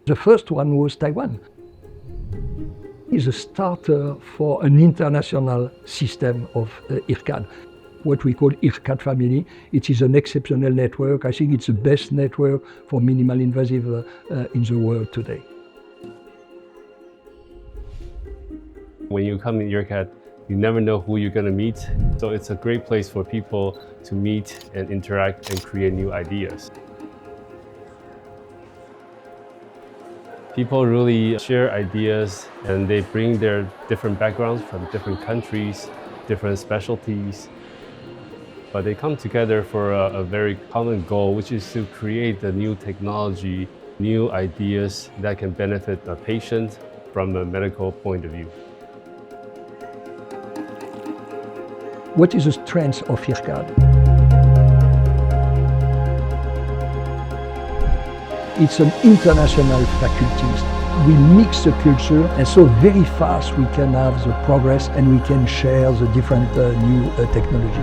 The first one was Taiwan. It's a starter for an international system of IRCAD. What we call IRCAD family. It is an exceptional network. I think it's the best network for minimal invasive in the world today. When you come in IRCAD, you never know who you're going to meet. So it's a great place for people to meet and interact and create new ideas. People really share ideas and they bring their different backgrounds from different countries, different specialties. But they come together for a very common goal, which is to create a new technology, new ideas that can benefit a patient from a medical point of view. What is the strength of IRCAD? It's an international faculty. We mix the culture, and so very fast we can have the progress and we can share the different new technology.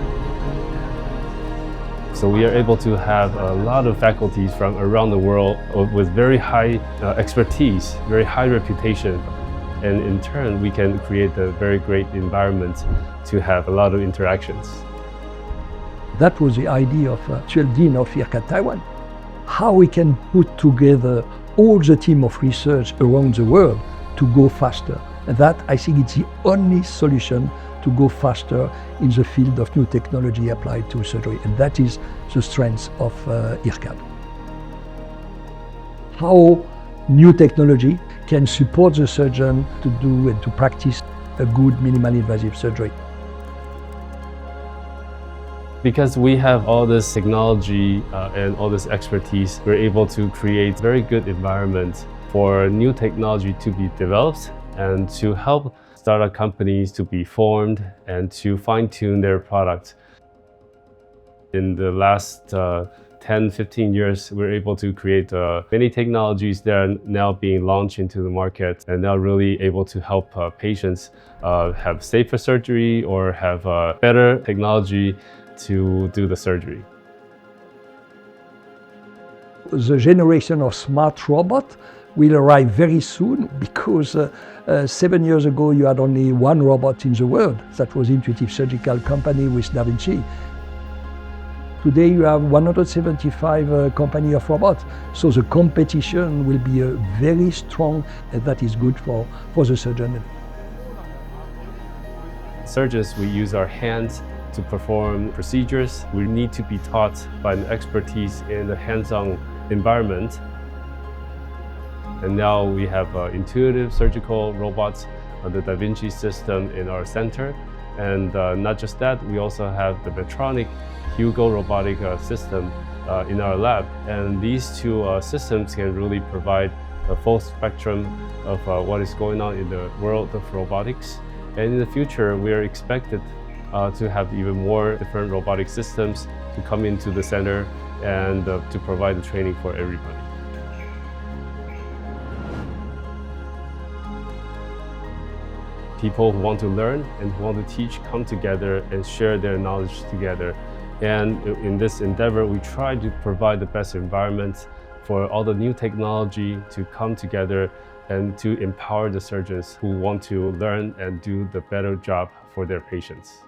So we are able to have a lot of faculties from around the world with very high expertise, very high reputation. And in turn, we can create a very great environment to have a lot of interactions. That was the idea of actual Dean of IRCAD Taiwan. How we can put together all the team of research around the world to go faster. And that, I think, it's the only solution to go faster in the field of new technology applied to surgery. And that is the strength of IRCAD. How new technology can support the surgeon to do and to practice a good minimal invasive surgery. Because we have all this technology and all this expertise, we're able to create very good environment for new technology to be developed and to help startup companies to be formed and to fine-tune their product. In the last 10-15 years, we're able to create many technologies that are now being launched into the market and now really able to help patients have safer surgery or have better technology to do the surgery. The generation of smart robot will arrive very soon because 7 years ago you had only one robot in the world. That was Intuitive Surgical Company with DaVinci. Today you have 175 companies of robots. So the competition will be very strong, and that is good for the surgeon. Surgeons, we use our hands to perform procedures. We need to be taught by an expertise in the hands-on environment. And now we have intuitive surgical robots, the DaVinci system in our center. And not just that, we also have the Medtronic Hugo robotic system in our lab. And these two systems can really provide a full spectrum of what is going on in the world of robotics. And in the future, we are expected to have even more different robotic systems to come into the center and to provide the training for everybody. People who want to learn and who want to teach come together and share their knowledge together. And in this endeavor, we try to provide the best environment for all the new technology to come together and to empower the surgeons who want to learn and do the better job for their patients.